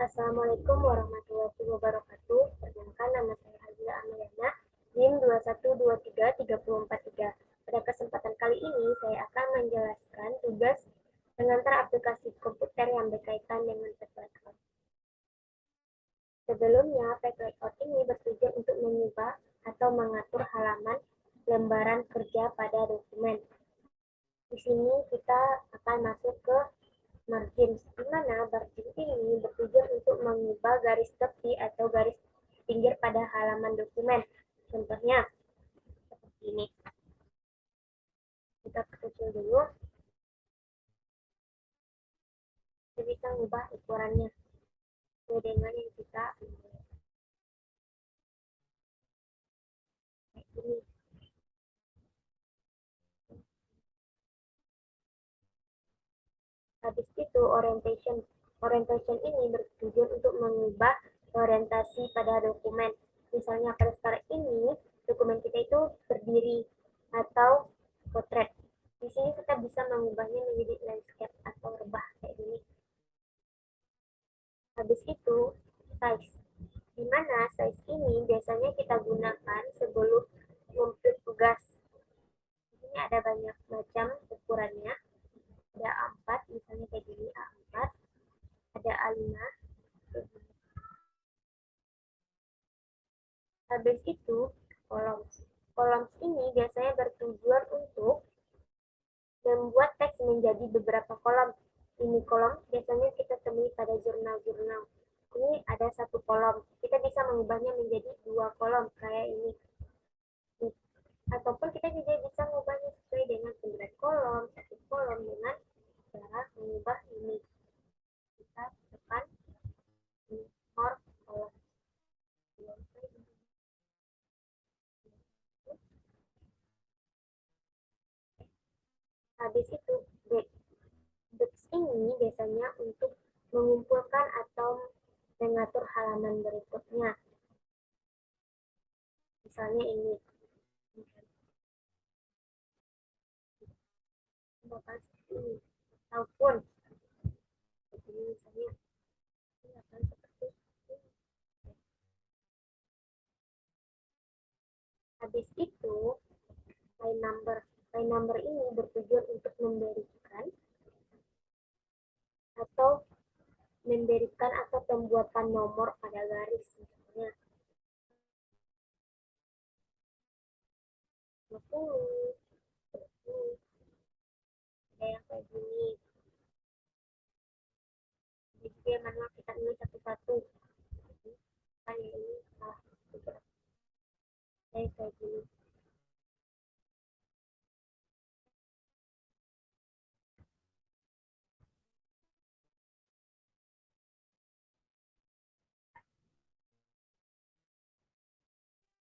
Assalamualaikum warahmatullahi wabarakatuh. Perkenalkan, nama saya Hazila Amaliana, NIM 2123343. Pada kesempatan kali ini, saya akan menjelaskan tugas pengantar aplikasi komputer yang berkaitan dengan page layout. Sebelumnya, page layout ini bertujuan untuk mengubah atau mengatur halaman lembaran kerja pada dokumen. Di sini kita akan masuk ke margin, di mana margin ini bertujuan untuk mengubah garis tepi atau garis pinggir pada halaman dokumen. Contohnya seperti ini. Kita kecil dulu. Kita bisa mengubah ukurannya sesuai dengan yang kita pilih. Kayak ini. Habis itu orientation. Orientation ini bertujuan untuk mengubah orientasi pada dokumen. Misalnya pada sekarang ini dokumen kita itu berdiri atau potret. Di sini kita bisa mengubahnya menjadi landscape atau rebah kayak gini. Habis itu size. Di mana size ini biasanya kita gunakan sebelum menginput tugas. Di sini ada banyak macam ukurannya. Ada A4, misalnya kayak gini A4. Ada A5. Habis itu columns. Columns ini biasanya bertujuan untuk membuat teks menjadi beberapa kolom. Ini kolom biasanya kita temui pada jurnal-jurnal. Ini ada satu kolom. Kita bisa mengubahnya menjadi dua kolom kayak ini. Ataupun kita juga bisa mengubahnya sesuai dengan 9 kolom, satu kolom dengan cara mengubah ini. Kita tekan more kolom. Habis itu break. Breaks ini biasanya untuk mengumpulkan atau mengatur halaman berikutnya. Misalnya ini. Ataupun ini misalnya ini akan seperti ini. Habis itu line number. Line number ini bertujuan untuk memberikan atau pembuatan nomor pada garis, misalnya 20, 20, ada yang kayak gini. Jadi dia manual kita tulis satu-satu. Kan ini salah satu. Kayak gini.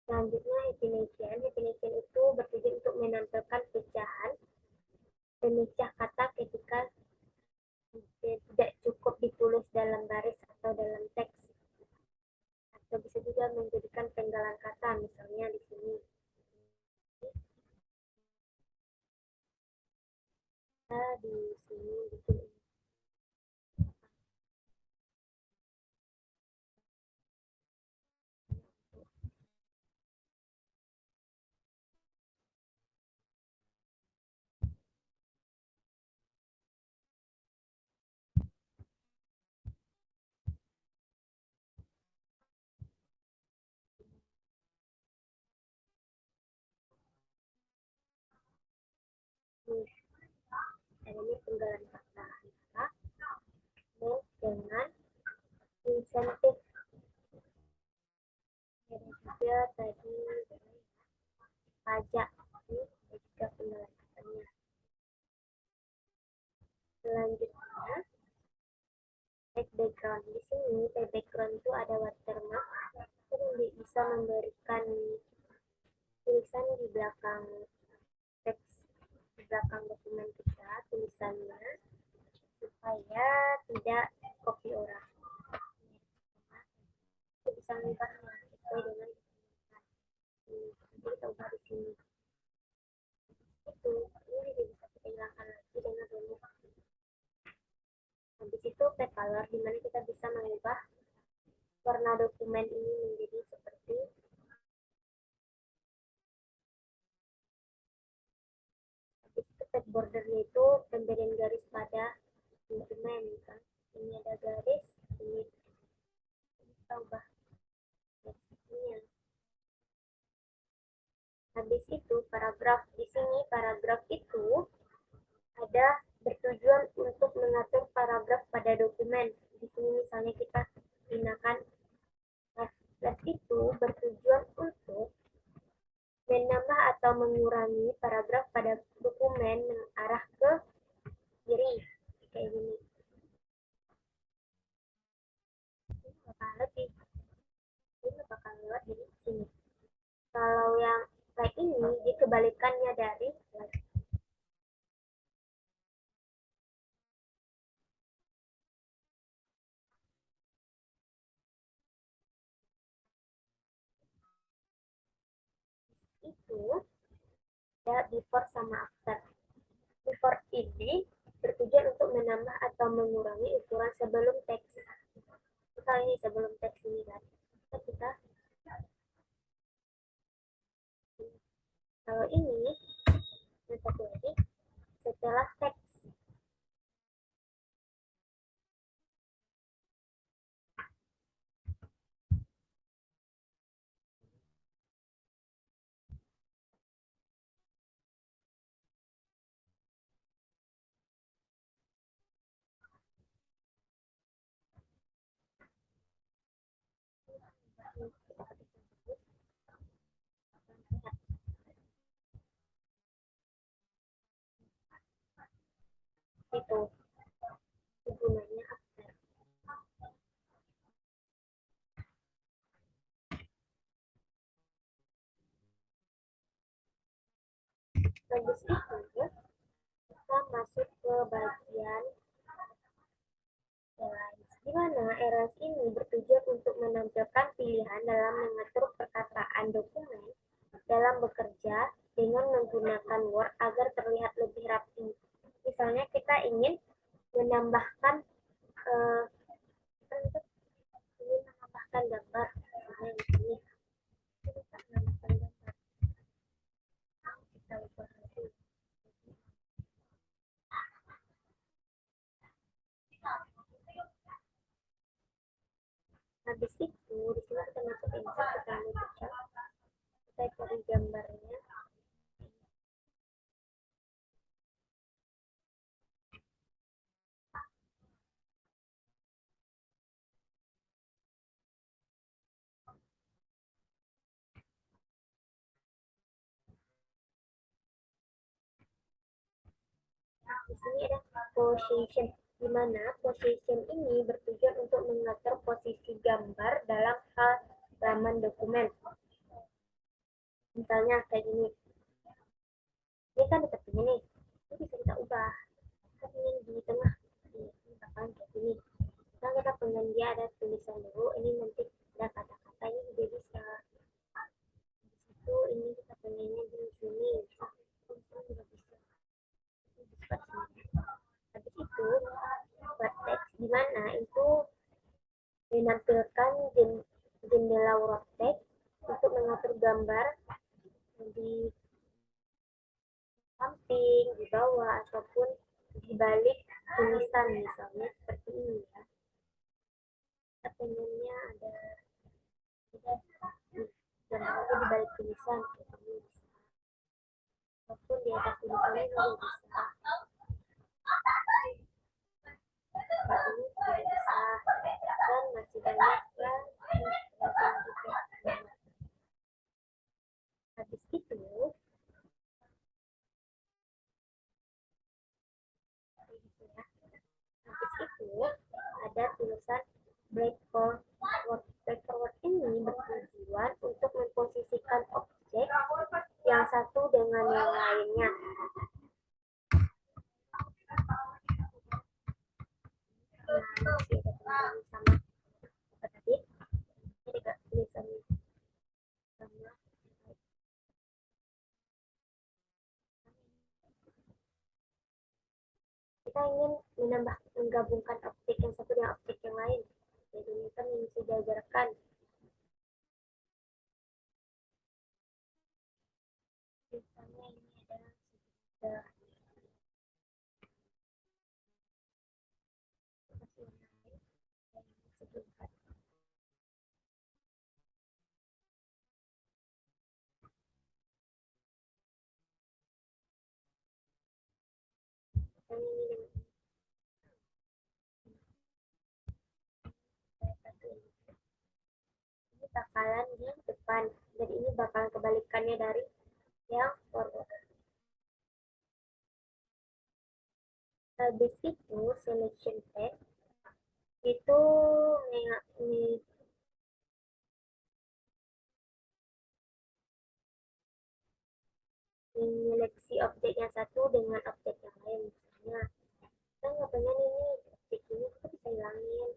Selanjutnya definition. Definition itu bertujuan untuk menampilkan pecahan pemecah kata ketika tidak cukup ditulis dalam baris atau dalam teks. Atau bisa juga menjadikan penggalan kata, misalnya di sini. Kita di sini bikin ini. Ini penggalan kata dan dengan insentif. Dan juga tadi pajak ini juga penggalan katanya. Selanjutnya background. Di sini background itu ada watermark, jadi bisa memberikan tulisan di belakang teks, di belakang dokumen kita, tulisannya supaya tidak copy orang. Itu bisa mengubahnya sesuai dengan jadi kita ubah di sini. Itu ini juga bisa kita hilangkan lagi dengan remove. Habis itu page color, dimana kita bisa mengubah ubah warna dokumen ini menjadi seperti text bordernya itu pemberian garis pada dokumen kan. Ini ada garis, ini kita ubah garisnya. Habis itu paragraf, di sini paragraf itu ada bertujuan untuk mengatur paragraf pada dokumen. Di sini misalnya kita gunakan left itu bertujuan untuk menambah atau mengurangi paragraf pada dokumen mengarah ke kiri kayak gini. Ini bakal lewat di sini. Kalau yang kayak ini dia kebalikannya dari left. Itu ya before sama after. Before ini bertujuan untuk menambah atau mengurangi ukuran sebelum teks. Misalnya ini sebelum teks ini kan. Kita kalau ini yang satu lagi setelah teks. Itu gunanya after. Habis itu kita masuk ke bagian erase. Di mana erase ini bertujuan untuk menampilkan pilihan dalam mengatur perkataan dokumen dalam bekerja dengan menggunakan Word agar terlihat lebih rapi. Misalnya kita ingin menambahkan eh, ingin menambahkan gambar, misalnya di sini kita menambahkan gambar, kita ubah lagi. Habis itu di sini kita masuk insert, kita ambil kita cari gambarnya. Di sini ada position, di mana position ini bertujuan untuk mengatur posisi gambar dalam halaman dokumen. Misalnya kayak gini, ini kan dekat sini nih, ini bisa kita ubah. Kita ingin di tengah, ini misalkan kayak gini. Nah kita pengen dia ada tulisan dulu, ini nanti ada kata-katanya juga bisa. Di situ ini kita pengennya di sini, bisa juga bisa. Habis itu buat teks di mana itu menampilkan jendela WordText untuk mengatur gambar di samping, di bawah, ataupun di balik tulisan misalnya seperti ini ya. Kita pengennya ada gambarnya di balik tulisan seperti ini bisa. Ataupun di atas tulisannya juga bisa. Seperti ini juga bisa. Dan masih banyak ya. Habis itu ada tulisan break forward. Break forward ini bertujuan untuk memposisikan objek yang satu dengan yang lainnya. Nah, masih ada teman sama apa tadi? Ini juga tulisan sama. Kita ingin menggabungkan objek yang satu dengan objek yang lain. Jadi ini kan yang bisa diajarkan. Misalnya ini adalah sudah masih menarik dan sebutkan. Misalnya ini dengan satu ini bakalan di depan. Jadi ini bakalan kebalikannya dari yang forward. Habis itu selection text itu menyeleksi objek yang satu dengan objek yang lain. Misalnya kita nggak pengen ini objek ini kita bisa hilangin,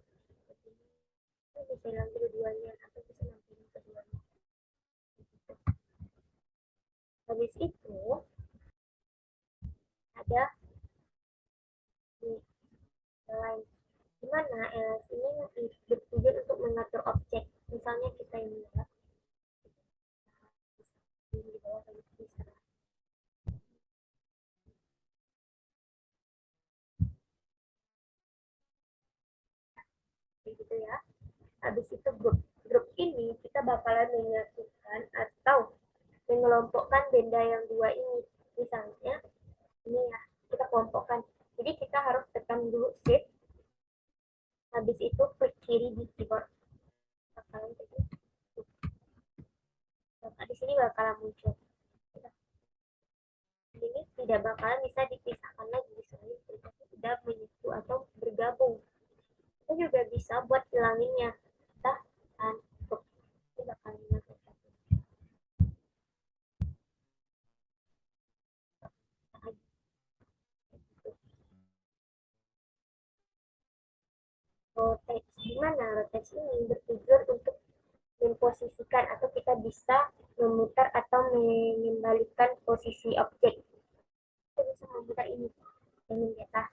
kita bisa hilang kedua-duanya atau bisa nampilin keduanya. Habis itu ada nih lain dimana ls ini bertujuan untuk mengatur objek. Misalnya kita ini ya di bawah bisa gitu ya. Habis itu grup ini kita bakalan menyatukan atau mengelompokkan benda yang dua ini. Misalnya ini ya kita kelompokkan. Jadi kita harus tekan dulu shift, habis itu klik kiri di keyboard. Bakalan jadi nah, di sini bakalan muncul. Ini tidak bakalan bisa dipisahkan lagi soalnya tidak menyatu atau bergabung. Kita juga bisa buat hilanginnya. Kita untuk ini bakalan nyatu. Rotate. Gimana rotate ini bertujuan untuk memposisikan atau kita bisa memutar atau mengembalikan posisi objek. Kita bisa memutar ini yang di atas.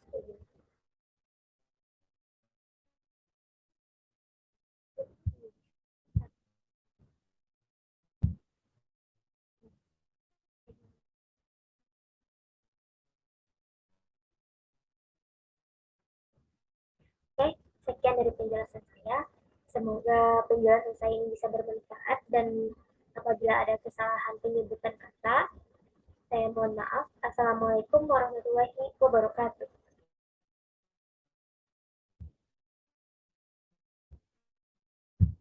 Oke, sekian dari penjelasan saya. Semoga penjelasan saya ini bisa bermanfaat dan apabila ada kesalahan penyebutan kata, saya mohon maaf. Assalamualaikum warahmatullahi wabarakatuh.